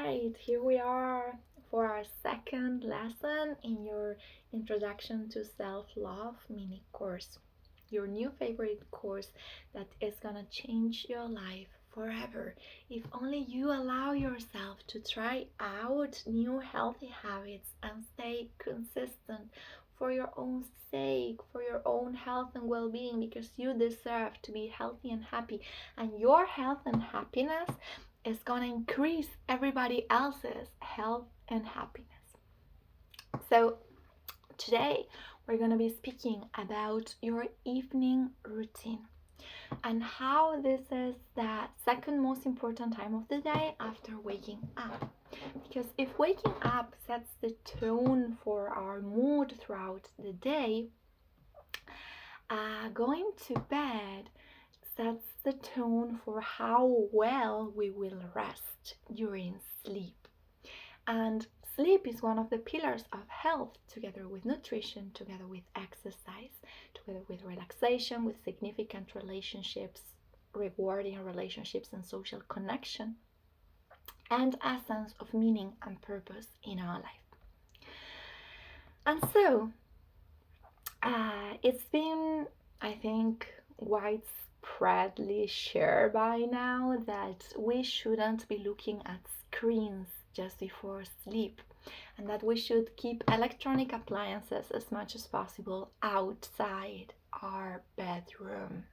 Alright, here we are for our second lesson in your Introduction to Self-Love mini course. Your new favorite course that is gonna change your life forever if only you allow yourself to try out new healthy habits and stay consistent for your own sake, for your own health and well-being, because you deserve to be healthy and happy, and your health and happiness is gonna increase everybody else's health and happiness. So today we're gonna be speaking about your evening routine and how this is the second most important time of the day after waking up. Because if waking up sets the tone for our mood throughout the day, going to bed sets the tone for how well we will rest during sleep. And sleep is one of the pillars of health, together with nutrition, together with exercise, together with relaxation, with significant relationships, rewarding relationships, and social connection, and a sense of meaning and purpose in our life. And so, it's been, I think, widespreadly shared by now that we shouldn't be looking at screens just before sleep, and that we should keep electronic appliances as much as possible outside our bedroom.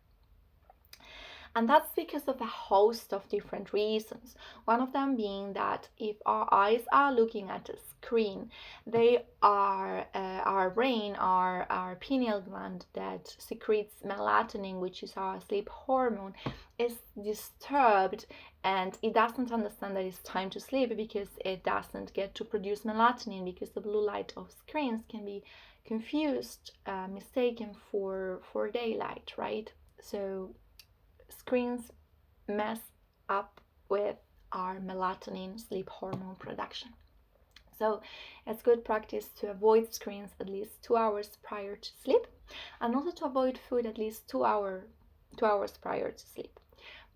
And that's because of a host of different reasons. One of them being that if our eyes are looking at a screen, they are our brain, our pineal gland that secretes melatonin, which is our sleep hormone, is disturbed, and it doesn't understand that it's time to sleep because it doesn't get to produce melatonin, because the blue light of screens can be confused, mistaken for daylight, right? So screens mess up with our melatonin sleep hormone production. So it's good practice to avoid screens at least 2 hours prior to sleep, and also to avoid food at least 2 hours prior to sleep.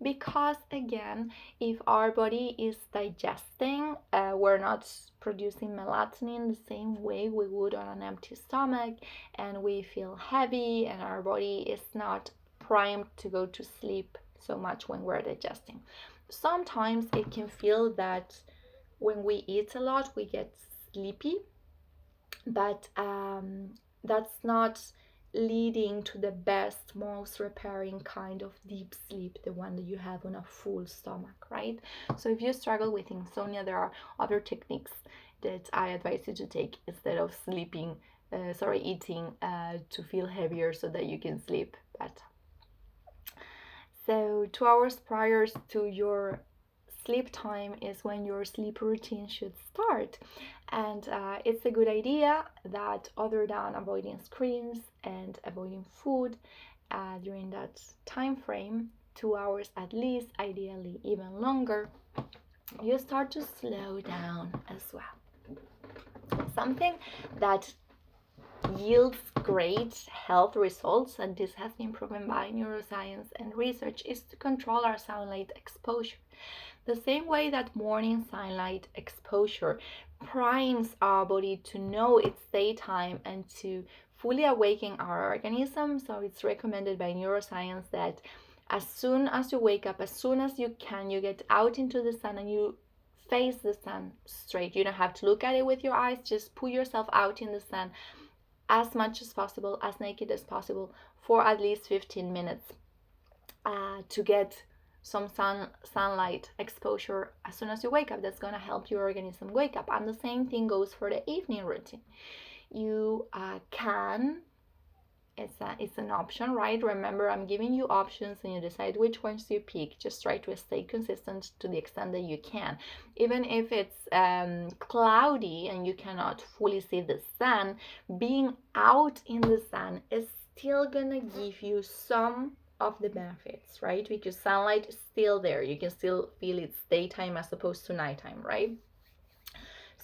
Because again, if our body is digesting, we're not producing melatonin the same way we would on an empty stomach, and we feel heavy, and our body is not primed to go to sleep so much when we're digesting. Sometimes it can feel that when we eat a lot we get sleepy, but that's not leading to the best, most repairing kind of deep sleep, the one that you have on a full stomach, right? So if you struggle with insomnia, there are other techniques that I advise you to take instead of eating to feel heavier so that you can sleep better. So 2 hours prior to your sleep time is when your sleep routine should start, and it's a good idea that, other than avoiding screens and avoiding food during that time frame, 2 hours at least, ideally even longer, you start to slow down as well. Something that yields great health results, and this has been proven by neuroscience and research, is to control our sunlight exposure. The same way that morning sunlight exposure primes our body to know it's daytime and to fully awaken our organism. So it's recommended by neuroscience that as soon as you wake up, as soon as you can, you get out into the sun and you face the sun straight. You don't have to look at it with your eyes, just put yourself out in the sun as much as possible, as naked as possible, for at least 15 minutes to get some sunlight exposure as soon as you wake up. That's going to help your organism wake up. And the same thing goes for the evening routine. You it's an option, right? Remember, I'm giving you options and you decide which ones you pick. Just try to stay consistent to the extent that you can. Even if it's cloudy and you cannot fully see the sun, being out in the sun is still gonna give you some of the benefits, right? Because sunlight is still there. You can still feel it's daytime as opposed to nighttime, right?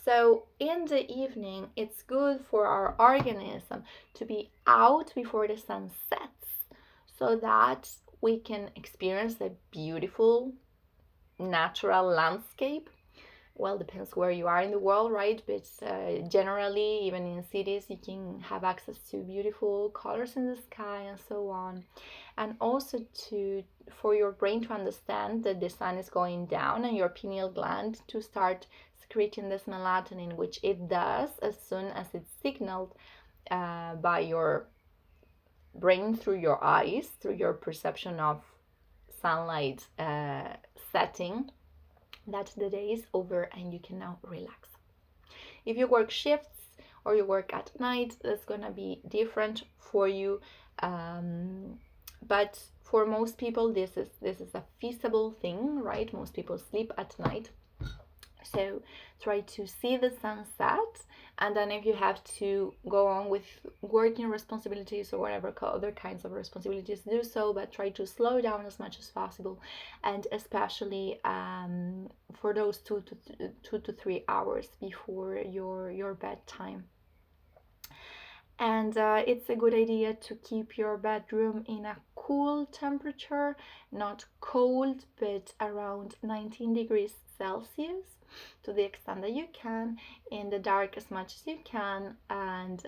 So in the evening, it's good for our organism to be out before the sun sets, so that we can experience the beautiful natural landscape well, depends where you are in the world, right? But generally, even in cities, you can have access to beautiful colors in the sky and so on. And also for your brain to understand that the sun is going down and your pineal gland to start secreting this melatonin, which it does as soon as it's signaled by your brain through your eyes, through your perception of sunlight setting, that the day is over and you can now relax. If you work shifts or you work at night, that's gonna be different for you. But for most people, this is a feasible thing, right? Most people sleep at night. So try to see the sunset, and then if you have to go on with working responsibilities or whatever other kinds of responsibilities, do so, but try to slow down as much as possible, and especially for those 2 to 3 hours before your bedtime. And it's a good idea to keep your bedroom in a cool temperature, not cold, but around 19 degrees Celsius to the extent that you can, in the dark as much as you can, and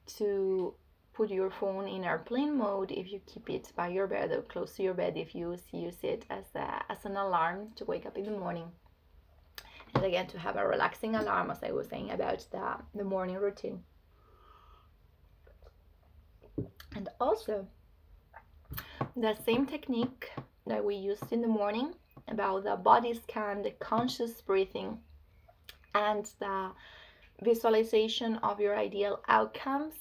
to put your phone in airplane mode if you keep it by your bed or close to your bed, if you use it as an alarm to wake up in the morning. And again, to have a relaxing alarm, as I was saying about the morning routine. And also, the same technique that we used in the morning about the body scan, the conscious breathing, and the visualization of your ideal outcomes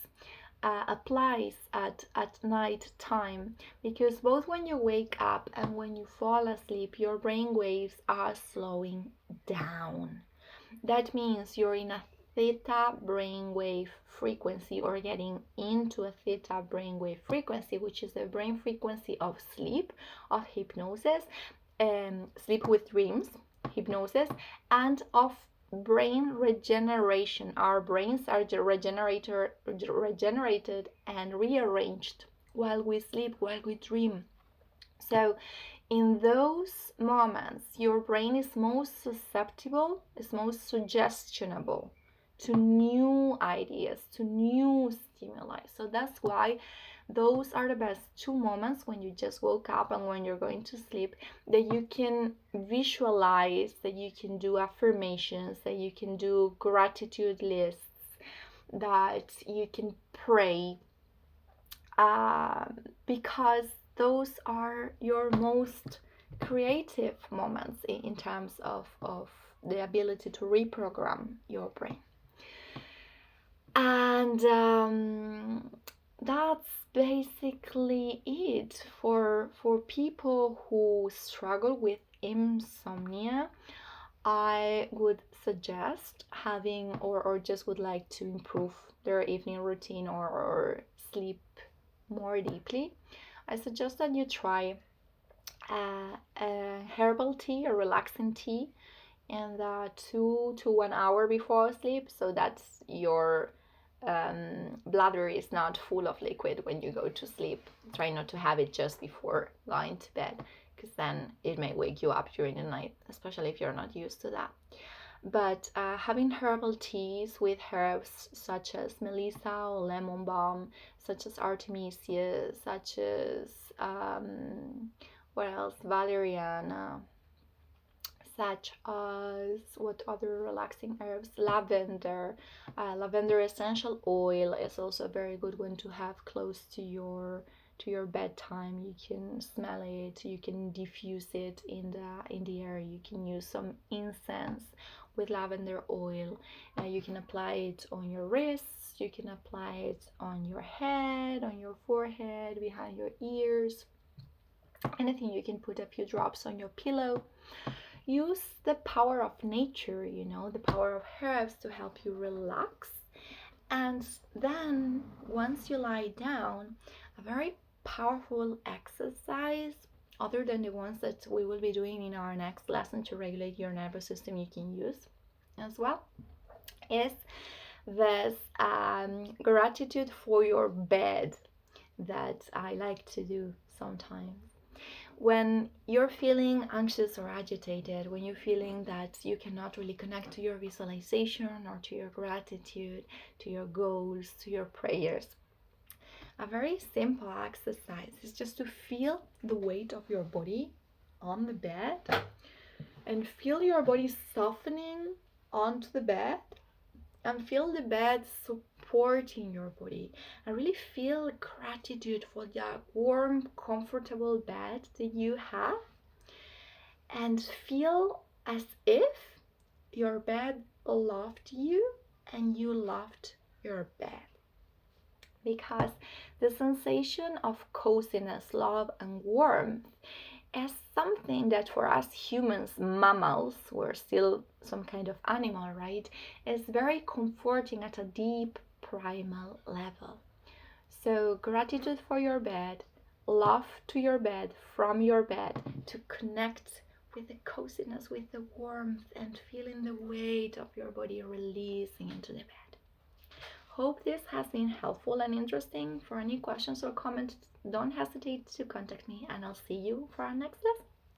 applies at night time, because both when you wake up and when you fall asleep, your brain waves are slowing down. That means you're in a theta brainwave frequency, or getting into a theta brainwave frequency, which is the brain frequency of sleep, of hypnosis, sleep with dreams, hypnosis, and of brain regeneration. Our brains are regenerated and rearranged while we sleep, while we dream. So in those moments, your brain is most susceptible, is most suggestionable to new ideas, to new stimuli. So that's why those are the best 2 moments, when you just woke up and when you're going to sleep, that you can visualize, that you can do affirmations, that you can do gratitude lists, that you can pray, because those are your most creative moments in terms of the ability to reprogram your brain. And that's basically it for people who struggle with insomnia. I would suggest having, or just would like to improve their evening routine, or sleep more deeply. I suggest that you try a herbal tea, a relaxing tea, and 2 to 1 hour before sleep, so that your bladder is not full of liquid when you go to sleep. Try not to have it just before going to bed, because then it may wake you up during the night, especially if you're not used to that. But having herbal teas with herbs such as melissa or lemon balm, such as artemisia, such as what else, valeriana, such as what other relaxing herbs, lavender. Lavender essential oil is also a very good one to have close to your bedtime. You can smell it, you can diffuse it in the air. You can use some incense with lavender oil. You can apply it on your wrists, you can apply it on your head, on your forehead, behind your ears, anything. You can put a few drops on your pillow. Use the power of nature, the power of herbs to help you relax. And then once you lie down, a very powerful exercise, other than the ones that we will be doing in our next lesson to regulate your nervous system, you can use as well, is this gratitude for your bed that I like to do sometimes. When you're feeling anxious or agitated, when you're feeling that you cannot really connect to your visualization or to your gratitude, to your goals, to your prayers, a very simple exercise is just to feel the weight of your body on the bed and feel your body softening onto the bed and feel the bed supporting your body and really feel gratitude for that warm, comfortable bed that you have, and feel as if your bed loved you and you loved your bed. Because the sensation of coziness, love, and warmth is something that for us humans, mammals, we're still some kind of animal, right, is very comforting at a deep primal level. So gratitude for your bed, love to your bed, from your bed, to connect with the coziness, with the warmth, and feeling the weight of your body releasing into the bed. Hope this has been helpful and interesting. For any questions or comments, don't hesitate to contact me, and I'll see you for our next lesson.